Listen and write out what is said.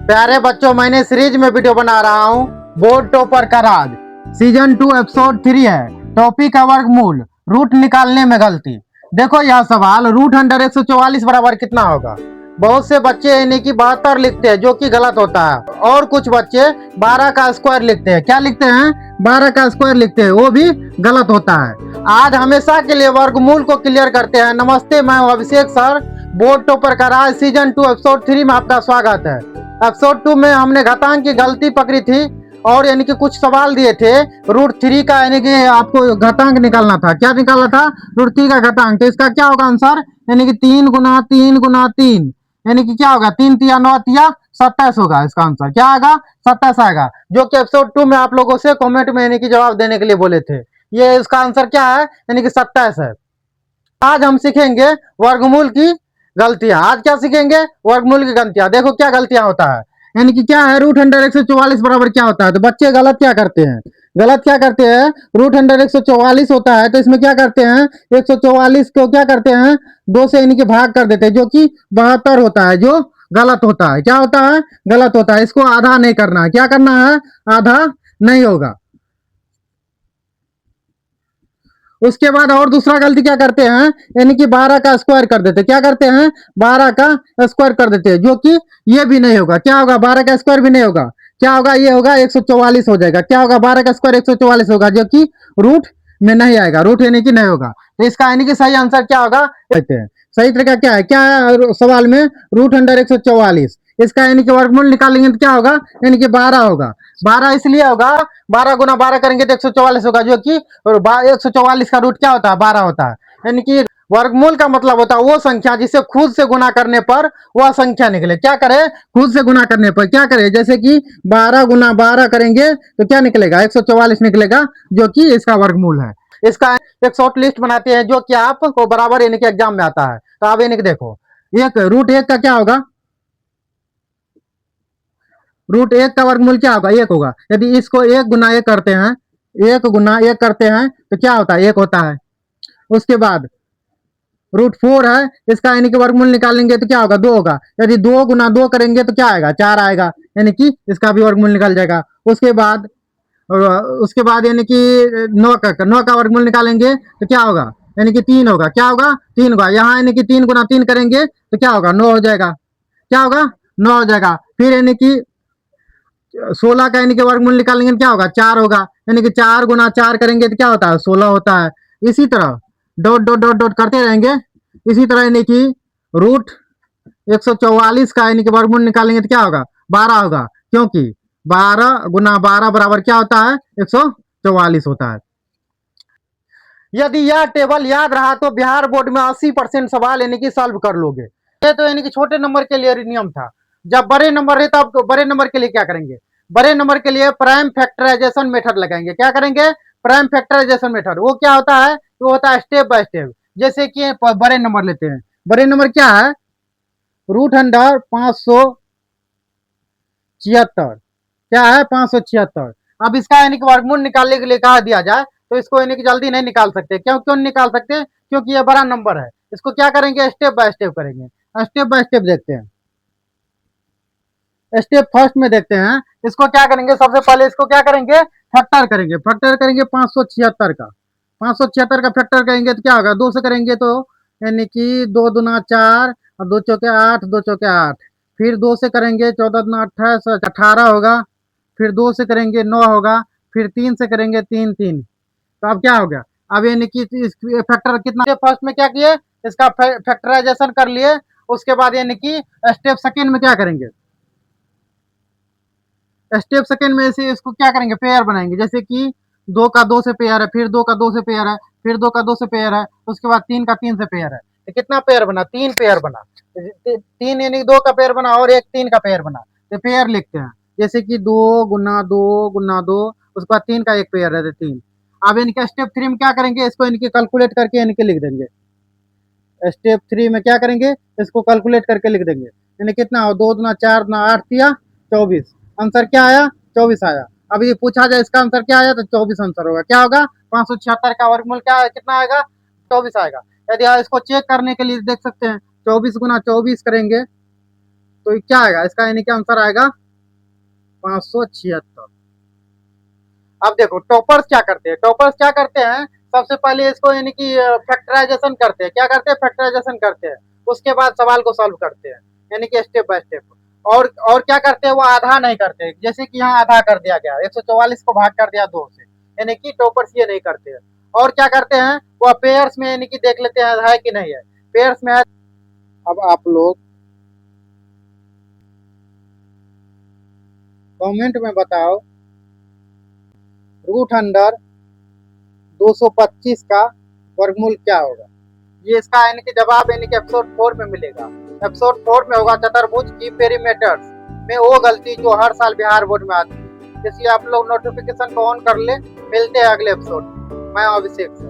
प्यारे बच्चों, मैंने सीरीज में वीडियो बना रहा हूँ बोर्ड टॉपर का राज। सीजन 2 एपिसोड 3 है। टॉपिक है वर्गमूल, रूट निकालने में गलती। देखो यह सवाल, रूट अंडर 144 बराबर कितना होगा। बहुत से बच्चे यानी कि 72 लिखते हैं, जो कि गलत होता है। और कुछ बच्चे 12 का स्क्वायर लिखते हैं। क्या लिखते हैं? 12 का स्क्वायर लिखते हैं, वो भी गलत होता है। आज हमेशा के लिए वर्गमूल को क्लियर करते हैं। नमस्ते, मैं हूं अभिषेक सर। बोर्ड टॉपर का राज सीजन 2 एपिसोड 3 में आपका स्वागत है। एपिसोड 2 में हमने घातांक की गलती पकड़ी थी और यानी कि कुछ सवाल दिए थे रूट 3 का, यानी कि आपको घातांक निकालना था। क्या निकालना था? रूट 3 का घातांक। तो इसका क्या होगा आंसर? यानी कि 3 गुना 3 गुना 3, यानी कि क्या होगा? 3 तिया 9 तिया 27 होगा। इसका आंसर क्या आएगा? 27 आएगा, जो कि एपिसोड 2 में आप लोगों से कमेंट में यानी कि जवाब देने के लिए बोले थे। ये इसका आंसर क्या है? यानी कि 27 है। आज हम सीखेंगे वर्गमूल की गलतियां। आज क्या सीखेंगे? वर्गमूल की गलतियां। देखो क्या गलतियां होता है, यानी कि क्या है, रूट अंडर 144 बराबर क्या होता है। तो बच्चे गलत क्या करते हैं? गलत क्या करते हैं? रूट अंडर 144 होता है तो इसमें क्या करते हैं, 144 को क्या करते हैं, 2 से यानी कि भाग कर देते हैं, जो कि 72 होता है, जो गलत होता है। क्या होता है? गलत होता है। इसको आधा नहीं करना है। क्या करना है? आधा नहीं होगा। उसके बाद और दूसरा गलती क्या करते हैं, यानी कि 12 का स्क्वायर कर देते हैं। क्या करते हैं? 12 का स्क्वायर कर देते हैं, जो कि ये भी नहीं होगा। क्या होगा? 12 का स्क्वायर भी नहीं होगा। क्या होगा? ये होगा 144 हो जाएगा। क्या होगा? 12 का स्क्वायर 144 होगा, जो कि रूट में नहीं आएगा। रूट यानी कि नहीं होगा। तो इसका यानी कि सही आंसर क्या होगा कहते हैं। सही तरीका क्या है? क्या है सवाल में? Root under 144। इसका यानी कि वर्गमूल निकालेंगे तो क्या होगा? यानी कि 12 होगा। 12 इसलिए होगा, 12 गुना 12 करेंगे तो 144 होगा, जो कि 144 का रूट क्या होता है? 12 होता है। यानी कि वर्गमूल का मतलब होता है वो संख्या जिसे खुद से गुना करने पर वह संख्या निकले। क्या करे? खुद से गुना करने पर क्या करे? जैसे कि 12 गुना 12 करेंगे तो क्या निकलेगा? 144 निकलेगा, जो कि इसका वर्गमूल है। इसका एक शॉर्ट लिस्ट बनाते हैं, जो कि आपको बराबर यानी कि एग्जाम में आता है। तो आप यानी कि देखो, एक रूट 1 का क्या होगा? रूट 1 का वर्गमूल क्या होगा? 1 होगा। यदि इसको 1 गुना 1 करते हैं, 1 गुना 1 करते हैं तो क्या होता है? 1 होता है। उसके बाद रूट 4 है, इसका यानी कि वर्गमूल निकालेंगे तो क्या होगा? 2 होगा। यदि 2 गुना 2 करेंगे तो क्या आएगा? 4 आएगा, यानी कि इसका भी वर्गमूल निकल जाएगा। उसके बाद यानी कि 9 का वर्गमूल निकालेंगे तो क्या होगा? यानी कि 3 होगा। क्या होगा? 3 होगा। यहाँ यानी कि 3 गुना 3 करेंगे तो क्या होगा? 9 हो जाएगा। क्या होगा? 9 हो जाएगा। फिर यानी कि 16 का यानी कि वर्गमूल निकालेंगे तो क्या होगा? 4 होगा। यानी कि 4 गुना 4 करेंगे तो क्या होता है? 16 होता है। इसी तरह डॉट डॉट डॉट डॉट करते रहेंगे। इसी तरह यानी कि रूट 144 का यानी कि वर्गमूल निकालेंगे तो क्या होगा? 12 होगा, क्योंकि 12 गुना 12 बराबर क्या होता है? 144 होता है। यदि यह टेबल याद रहा तो बिहार बोर्ड में 80% सवाल यानी कि सॉल्व कर लोगे। ये तो यानी कि छोटे नंबर के लिए नियम था। जब बड़े नंबर है तो आप बड़े नंबर के लिए क्या करेंगे? बड़े नंबर के लिए प्राइम फैक्टराइजेशन मेथड लगाएंगे। क्या करेंगे? Prime factorization method. वो क्या होता है? वो होता है स्टेप बाय स्टेप। जैसे कि बड़े नंबर लेते हैं। बड़े नंबर क्या है? Root under 576। क्या है? 576। अब इसका यानी कि वर्गमूल निकालने के लिए कहा दिया जाए तो इसको यानी कि जल्दी नहीं निकाल सकते। क्यों क्यों निकाल सकते? क्योंकि ये बड़ा नंबर है। इसको क्या करेंगे? स्टेप बाय स्टेप करेंगे। स्टेप बाय स्टेप देखते हैं। स्टेप फर्स्ट में देखते हैं। इसको क्या करेंगे? सबसे पहले इसको क्या करेंगे? फैक्टर करेंगे। फैक्टर करेंगे 576 का। 576 का फैक्टर करेंगे तो क्या होगा? 2 से करेंगे तो यानी कि 2 दूना 4 और 2 चौके 8, 2 चौके 8। फिर 2 से करेंगे 14 दूना 28, 18 होगा। फिर 2 से करेंगे 9 होगा। फिर 3 से करेंगे 3 3। तो अब क्या हो गया? अब यानी कि फैक्टर कितना? फर्स्ट में क्या किए? इसका फैक्टराइजेशन कर लिए। उसके बाद यानी कि स्टेप सेकेंड में क्या करेंगे? स्टेप सेकेंड में से इसको क्या करेंगे? पेयर बनाएंगे। जैसे कि 2 का 2 से पेयर है, फिर 2 का 2 से पेयर है, फिर 2 का 2 से पेयर है, उसके बाद 3 का 3 से पेयर है। तो कितना पेयर बना? 3 पेयर बना। 3 यानी 2 का पेयर बना और एक 3 का पेयर बना। तो पेयर लिखते हैं। जैसे कि 2 गुना 2 गुना 2, उसके बाद 3 का एक पेयर है, 3। अब इनके स्टेप 3 में क्या करेंगे? इसको इनके कैलकुलेट करके इनके लिख देंगे। स्टेप 3 में क्या करेंगे? इसको कैलकुलेट करके लिख देंगे। यानी कितना हो? 2 दूना 4 दूना 8 दिया 24। आंसर क्या आया? 24 आया। अब ये पूछा जाए इसका आंसर क्या आया तो 24 आंसर होगा। क्या होगा? 576 का वर्गमूल क्या है? कितना आएगा? 24 आएगा। यदि आप इसको चेक करने के लिए देख सकते हैं, 24 गुना 24 करेंगे तो ये क्या आएगा, इसका यानी कि आंसर आएगा 576। अब देखो टॉपर्स क्या करते हैं, टॉपर्स क्या करते हैं, सबसे पहले इसको यानी कि फैक्टराइजेशन करते हैं। क्या करते हैं, फैक्टराइजेशन करते हैं, उसके बाद सवाल को सॉल्व करते हैं, यानी कि स्टेप बाय स्टेप। और क्या करते हैं, वो आधा नहीं करते, जैसे कि यहाँ आधा कर दिया गया, 144 को भाग कर दिया 2 से, यानी कि टॉपर्स ये नहीं करते हैं। और क्या करते हैं, वो पेयर्स में यानी कि देख लेते हैं है कि नहीं है, पेयर्स में है। अब आप लोग कमेंट में बताओ रूट अंडर 225 का वर्गमूल क्या होगा। ये इसका यानी कि जवाब यानी कि एपिसोड 4 में मिलेगा। एपिसोड 4 में होगा चतुर्भुज की पेरीमीटर्स में वो गलती जो हर साल बिहार बोर्ड में आती है। इसलिए आप लोग नोटिफिकेशन को ऑन कर ले। मिलते हैं अगले एपिसोड में। मैं अभिषेक।